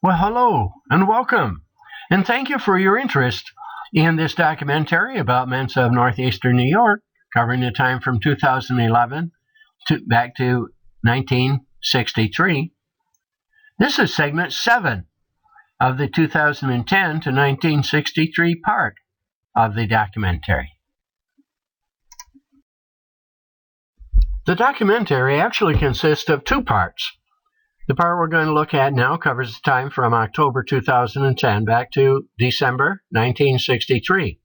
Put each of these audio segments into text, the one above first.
Well, hello and welcome, and thank you for your interest in this documentary about Mensa of Northeastern New York, covering the time from 2011 back to 1963. This is segment 7 of the 2010 to 1963 part of the documentary. The documentary actually consists of 2 parts. The part we're going to look at now covers the time from October 2010 back to December 1963.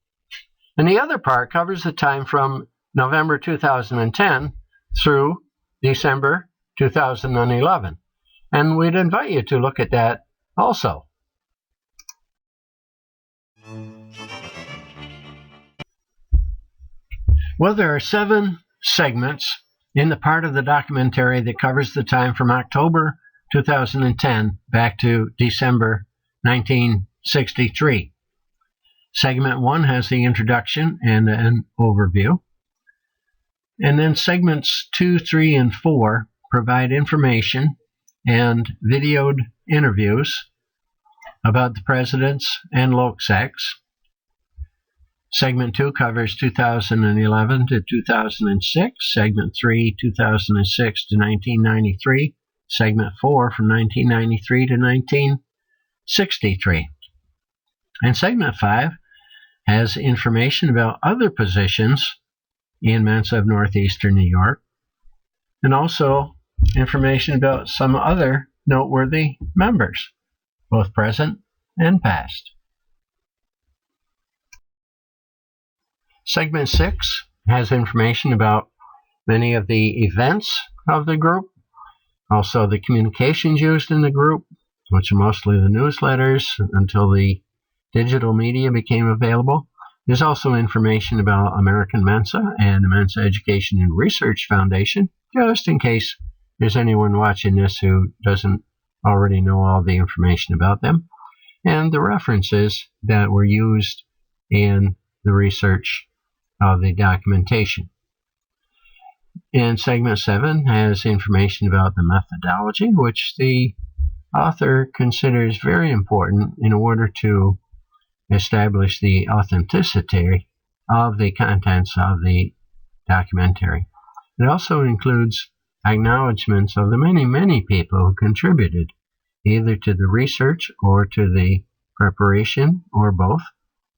And the other part covers the time from November 2010 through December 2011. And we'd invite you to look at that also. Well, there are 7 segments in the part of the documentary that covers the time from October 2010 back to December 1963. Segment 1 has the introduction and an overview. And then segments 2, 3, and 4 provide information and videoed interviews about the presidents and LOCSECs. Segment 2 covers 2011 to 2006, Segment 3, 2006 to 1993, Segment 4 from 1993 to 1963. And Segment 5 has information about other positions in Mensa of Northeastern New York, and also information about some other noteworthy members, both present and past. Segment 6 has information about many of the events of the group, also the communications used in the group, which are mostly the newsletters until the digital media became available. There's also information about American Mensa and the Mensa Education and Research Foundation, just in case there's anyone watching this who doesn't already know all the information about them, and the references that were used in the research of the documentation. And Segment 7 has information about the methodology, which the author considers very important in order to establish the authenticity of the contents of the documentary. It also includes acknowledgements of the many, many people who contributed either to the research or to the preparation or both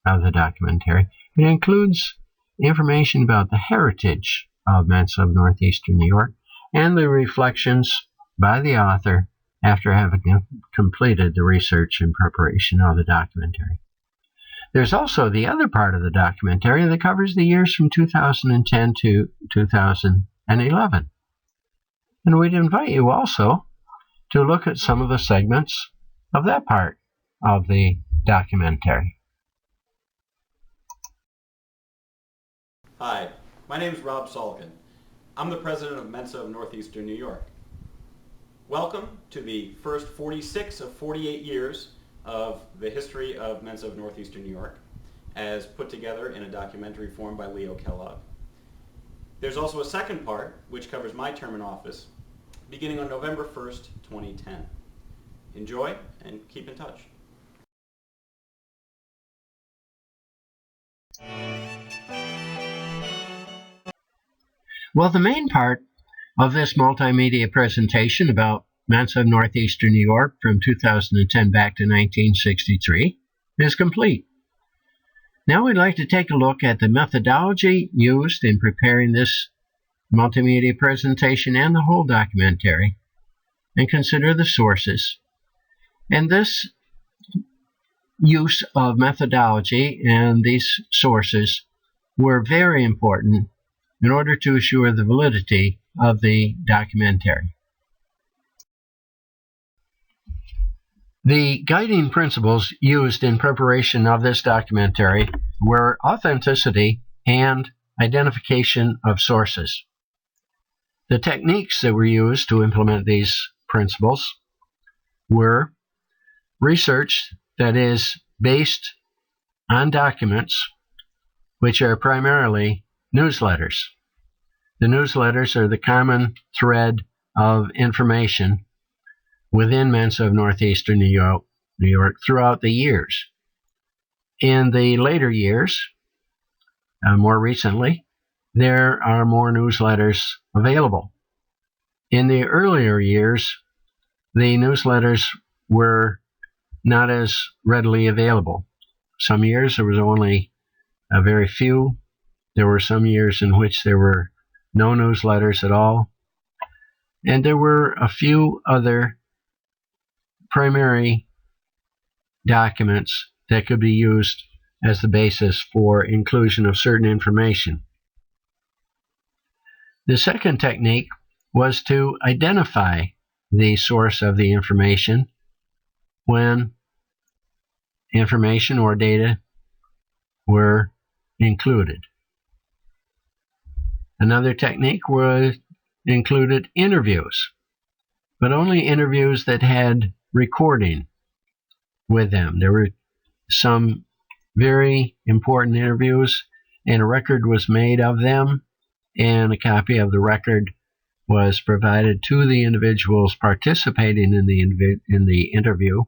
of the documentary. It includes information about the heritage of Mensa of Northeastern New York and the reflections by the author after having completed the research and preparation of the documentary. There's also the other part of the documentary that covers the years from 2010 to 2011. And we'd invite you also to look at some of the segments of that part of the documentary. Hi, my name is Rob Salkin. I'm the president of Mensa of Northeastern New York. Welcome to the first 46 of 48 years of the history of Mensa of Northeastern New York, as put together in a documentary form by Leo Kellogg. There's also a second part, which covers my term in office, beginning on November 1st, 2010. Enjoy and keep in touch. Well, the main part of this multimedia presentation about Mensa of Northeastern New York from 2010 back to 1963 is complete. Now we'd like to take a look at the methodology used in preparing this multimedia presentation and the whole documentary, and consider the sources. And this use of methodology and these sources were very important in order to assure the validity of the documentary. The guiding principles used in preparation of this documentary were authenticity and identification of sources. The techniques that were used to implement these principles were research that is based on documents, which are primarily newsletters. The newsletters are the common thread of information within Mensa of Northeastern New York throughout the years. In the later years, more recently, there are more newsletters available. In the earlier years, the newsletters were not as readily available. Some years there was only a very few. There were some years in which there were no newsletters at all. And there were a few other primary documents that could be used as the basis for inclusion of certain information. The second technique was to identify the source of the information when information or data were included. Another technique included interviews, but only interviews that had recording with them. There were some very important interviews, and a record was made of them, and a copy of the record was provided to the individuals participating in the interview,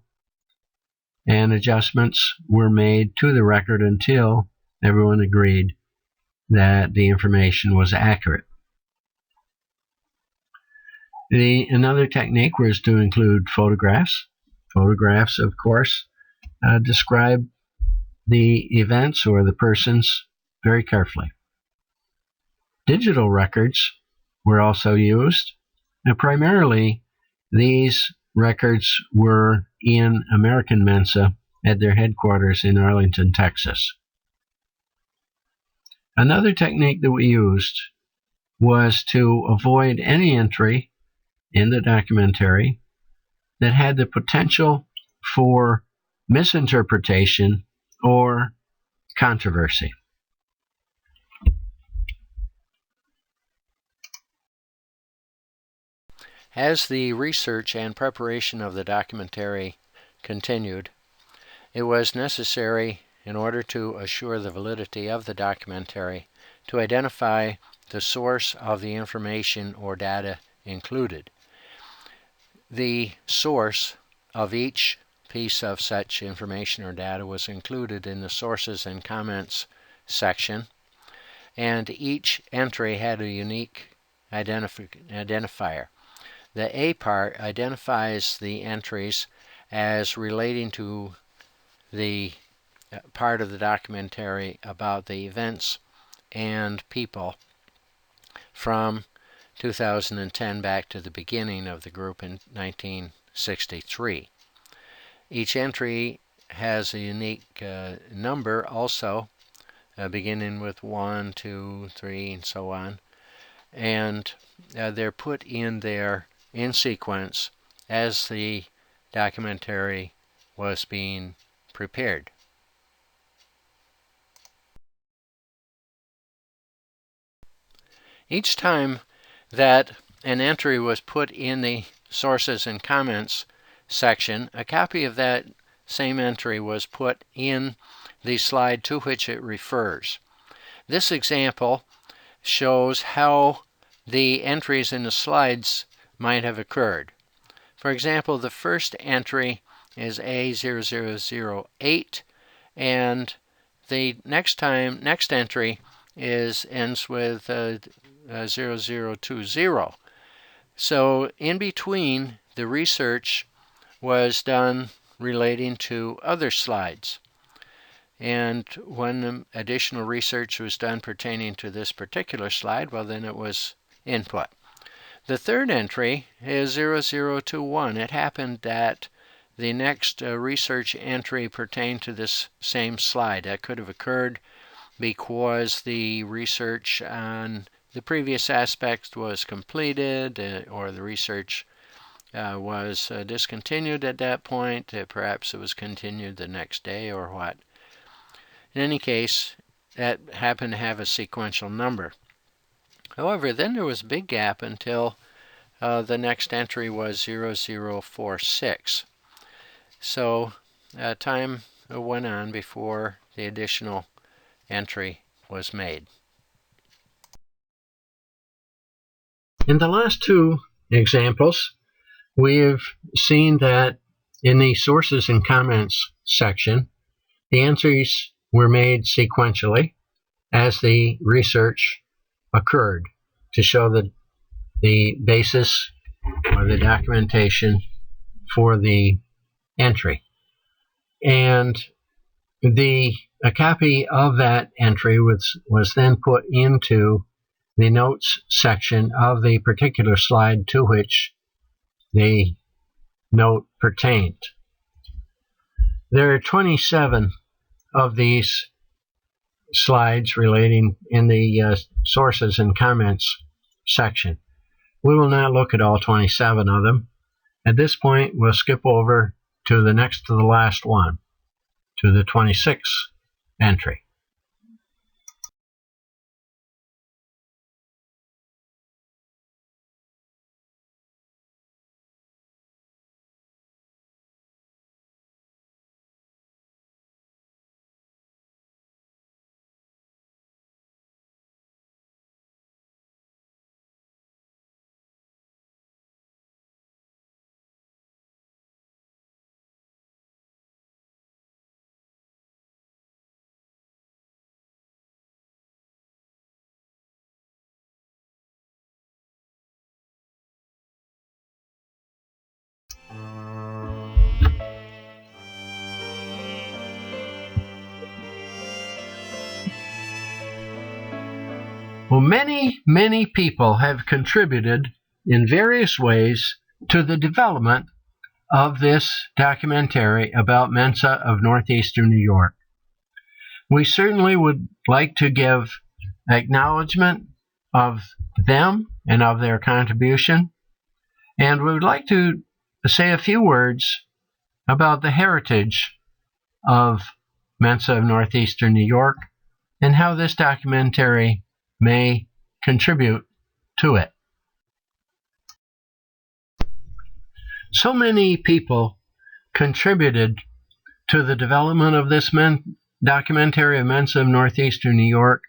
and adjustments were made to the record until everyone agreed that the information was accurate. Another technique was to include photographs. Photographs, of course, describe the events or the persons very carefully. Digital records were also used, and primarily these records were in American Mensa at their headquarters in Arlington, Texas. Another technique that we used was to avoid any entry in the documentary that had the potential for misinterpretation or controversy. As the research and preparation of the documentary continued, it was necessary, in order to assure the validity of the documentary, to identify the source of the information or data included. The source of each piece of such information or data was included in the sources and comments section, and each entry had a unique identifier. The A part identifies the entries as relating to the part of the documentary about the events and people from 2010 back to the beginning of the group in 1963. Each entry has a unique number also, beginning with 1, 2, 3, and so on, and they're put in there in sequence as the documentary was being prepared. Each time that an entry was put in the sources and comments section, a copy of that same entry was put in the slide to which it refers. This example shows how the entries in the slides might have occurred. For example, the first entry is A0008, and the next entry ends with 0020. So in between, the research was done relating to other slides. And when additional research was done pertaining to this particular slide, well, then it was input. The third entry is 0021. It happened that the next research entry pertained to this same slide. That could have occurred because the research on the previous aspect was completed, or the research was discontinued at that point. Perhaps it was continued the next day or what. In any case, that happened to have a sequential number. However, then there was a big gap until the next entry was 0046. So time went on before the additional entry was made. In the last two examples, we've seen that in the sources and comments section, the entries were made sequentially as the research occurred to show the basis or the documentation for the entry. And a copy of that entry was then put into the notes section of the particular slide to which the note pertained. There are 27 of these slides relating in the sources and comments section. We will not look at all 27 of them. At this point, we'll skip over to the next to the last one, to the 26th entry. Well, many people have contributed in various ways to the development of this documentary about Mensa of Northeastern New York. We certainly would like to give acknowledgement of them and of their contribution, and we would like to say a few words about the heritage of Mensa of Northeastern New York and how this documentary may contribute to it. So many people contributed to the development of this documentary of Mensa of Northeastern New York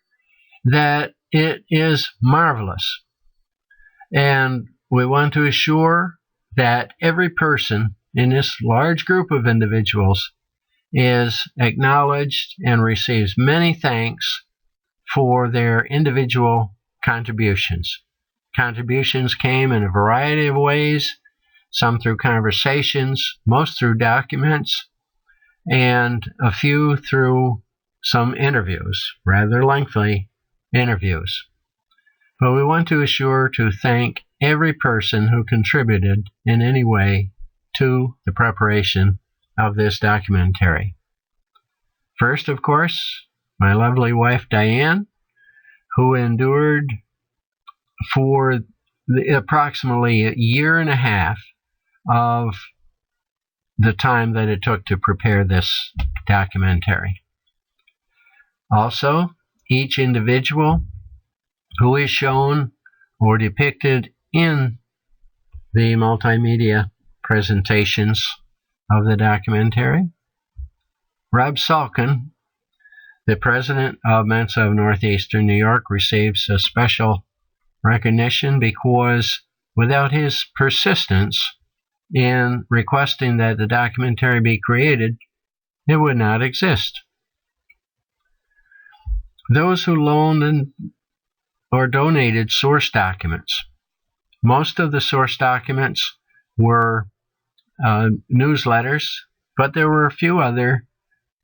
that it is marvelous. And we want to assure that every person in this large group of individuals is acknowledged and receives many thanks for their individual contributions. Contributions came in a variety of ways, some through conversations, most through documents, and a few through some interviews, rather lengthy interviews. But we want to thank every person who contributed in any way to the preparation of this documentary. First, of course, my lovely wife Diane, who endured for approximately a year and a half of the time that it took to prepare this documentary. Also, each individual who is shown or depicted in the multimedia presentations of the documentary. Rob Salkin, the president of Mensa of Northeastern New York, receives a special recognition because without his persistence in requesting that the documentary be created, it would not exist. Those who loaned or donated source documents. Most of the source documents were newsletters, but there were a few other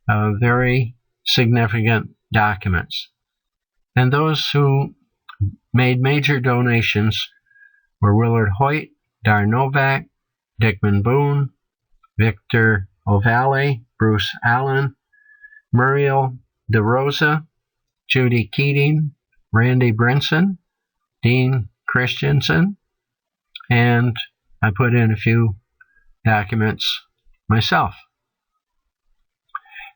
very significant documents. And those who made major donations were Willard Hoyt, Dar Novak, Dickman Boone, Victor O'Valley, Bruce Allen, Muriel DeRosa, Judy Keating, Randy Brinson, Dean Christensen, and I put in a few documents myself.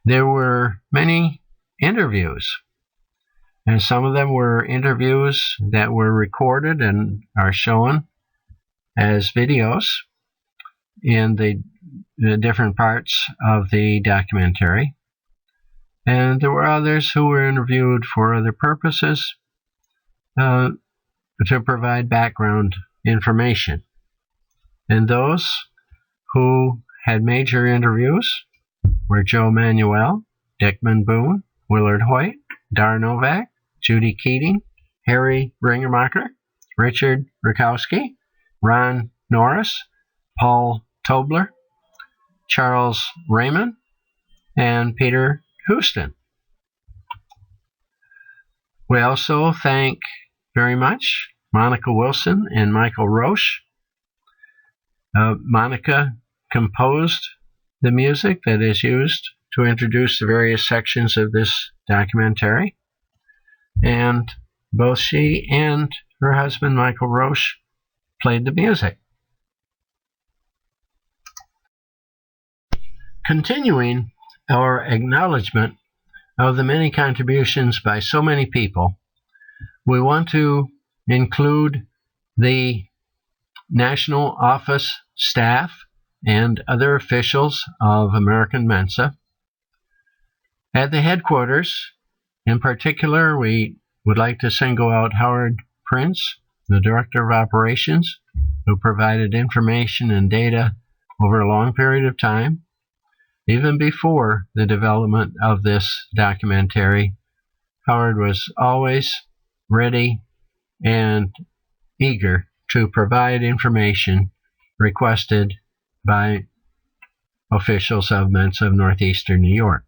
There were many interviews, and some of them were interviews that were recorded and are shown as videos in the different parts of the documentary. And there were others who were interviewed for other purposes to provide background information. And those who had major interviews were Joe Manuel, Dickman Boone, Willard Hoyt, Dar Novak, Judy Keating, Harry Ringermacher, Richard Rakowski, Ron Norris, Paul Tobler, Charles Raymond, and Peter Houston. We also thank very much Monica Wilson and Michael Roche. Monica composed the music that is used to introduce the various sections of this documentary, and both she and her husband Michael Roche played the music. Continuing our acknowledgement of the many contributions by so many people, we want to include the National Office staff and other officials of American Mensa. At the headquarters, in particular, we would like to single out Howard Prince, the Director of Operations, who provided information and data over a long period of time. Even before the development of this documentary, Howard was always ready and eager to provide information requested by officials of Mensa of Northeastern New York.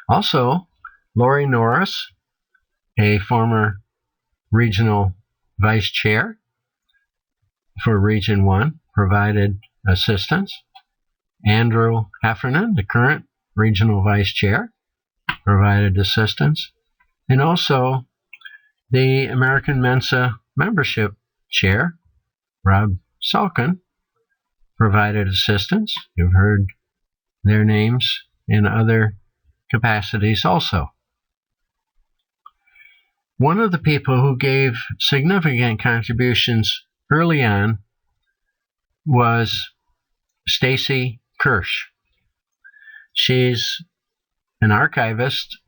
Also, Lori Norris, a former regional vice chair for Region 1, provided assistance. Andrew Heffernan, the current regional vice chair, provided assistance. And also the American Mensa membership chair, Rob Salkin, provided assistance. You've heard their names in other capacities also. One of the people who gave significant contributions early on was Stacy Kirsch. She's an archivist,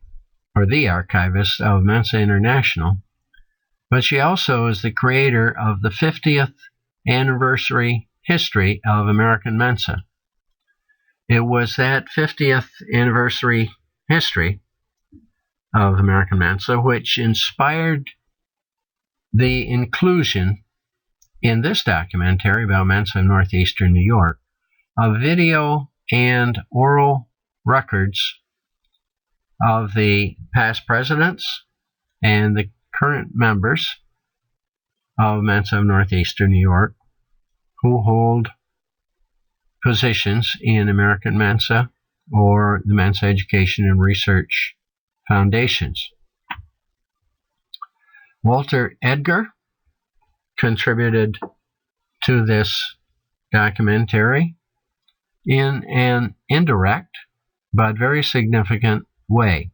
or the archivist of Mensa International, but she also is the creator of the 50th anniversary history of American Mensa. It was that 50th anniversary history of American Mensa which inspired the inclusion in this documentary about Mensa of Northeastern New York of video and oral records of the past presidents and the current members of Mensa of Northeastern New York who hold positions in American Mensa or the Mensa Education and Research Foundations. Walter Edgar contributed to this documentary in an indirect but very significant way.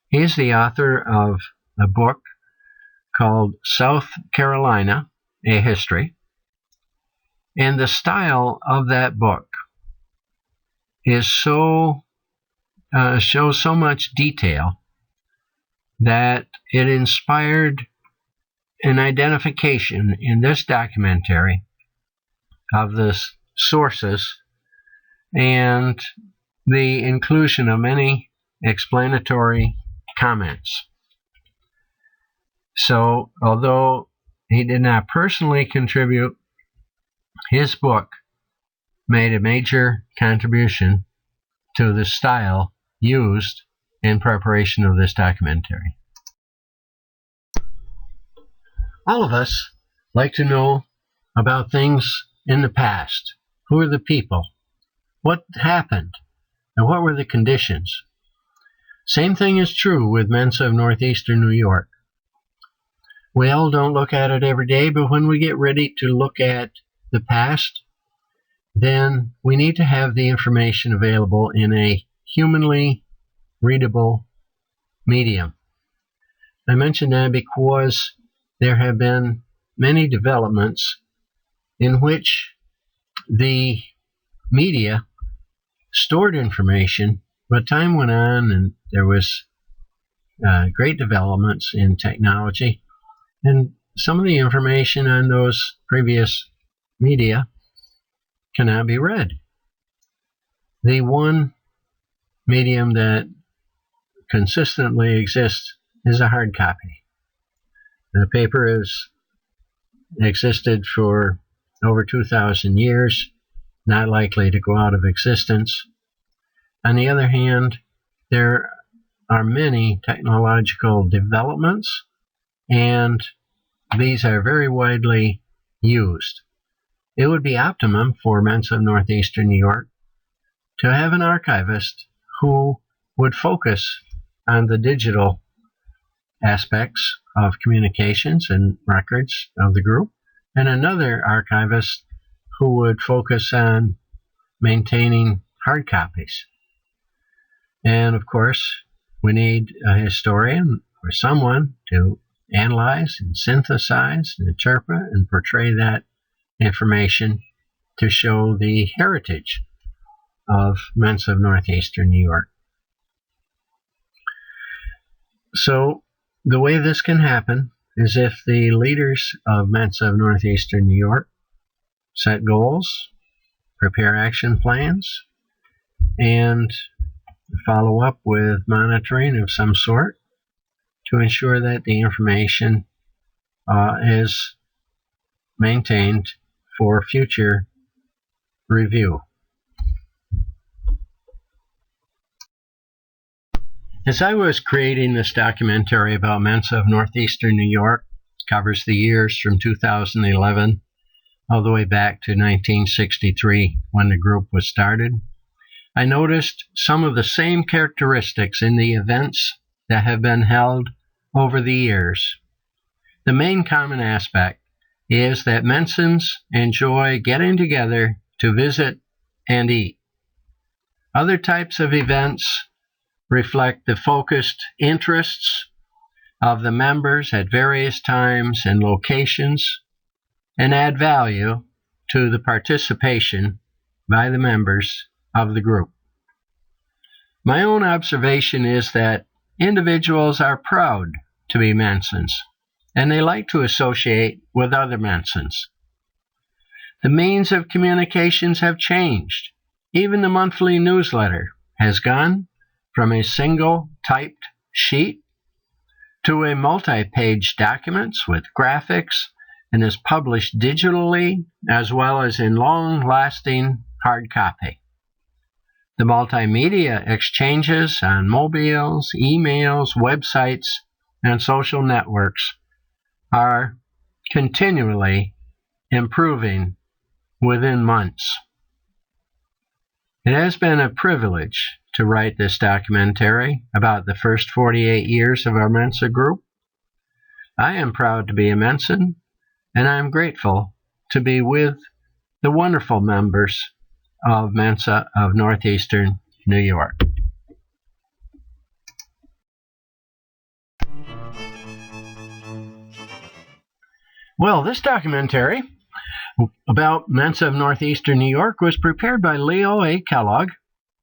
He's the author of a book called South Carolina, A History, and the style of that book is shows so much detail that it inspired an identification in this documentary of the sources and the inclusion of many explanatory comments. So, although he did not personally contribute, his book made a major contribution to the style used in preparation of this documentary. All of us like to know about things in the past. Who are the people? What happened? And what were the conditions? Same thing is true with Mensa of Northeastern New York. We all don't look at it every day, but when we get ready to look at the past, then we need to have the information available in a humanly readable medium. I mention that because there have been many developments in which the media stored information, but time went on and there was great developments in technology, and some of the information on those previous media cannot be read. The one medium that consistently exists is a hard copy. The paper has existed for over 2,000 years, not likely to go out of existence. On the other hand, there are many technological developments, and these are very widely used. It would be optimum for Mensa of Northeastern New York to have an archivist who would focus on the digital aspects of communications and records of the group, and another archivist who would focus on maintaining hard copies. And of course, we need a historian or someone to analyze and synthesize and interpret and portray that information to show the heritage of Mensa of Northeastern New York. So the way this can happen is if the leaders of Mensa of Northeastern New York set goals, prepare action plans, and follow up with monitoring of some sort to ensure that the information is maintained for future review. As I was creating this documentary about Mensa of Northeastern New York, covers the years from 2011 all the way back to 1963 when the group was started, I noticed some of the same characteristics in the events that have been held over the years. The main common aspect is that Mensans enjoy getting together to visit and eat. Other types of events reflect the focused interests of the members at various times and locations and add value to the participation by the members of the group. My own observation is that individuals are proud to be Mensans, and they like to associate with other Mensans. The means of communications have changed. Even the monthly newsletter has gone from a single typed sheet to a multi-page documents with graphics and is published digitally as well as in long-lasting hard copy. The multimedia exchanges on mobiles, emails, websites, and social networks are continually improving within months. It has been a privilege to write this documentary about the first 48 years of our Mensa Group. I am proud to be a Mensan, and I am grateful to be with the wonderful members of Mensa of Northeastern New York. Well, this documentary about Mensa of Northeastern New York was prepared by Leo A. Kellogg,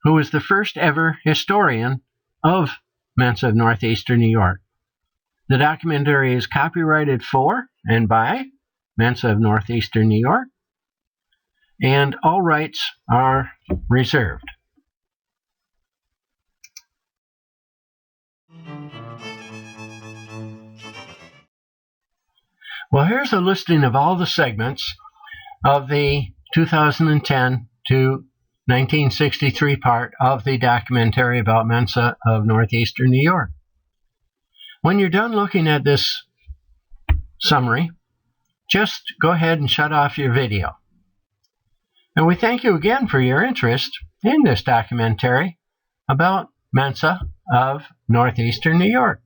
who was the first ever historian of Mensa of Northeastern New York. The documentary is copyrighted for and by Mensa of Northeastern New York, and all rights are reserved. Well, here's a listing of all the segments of the 2010 to 1963 part of the documentary about Mensa of Northeastern New York. When you're done looking at this summary, just go ahead and shut off your video. And we thank you again for your interest in this documentary about Mensa of Northeastern New York.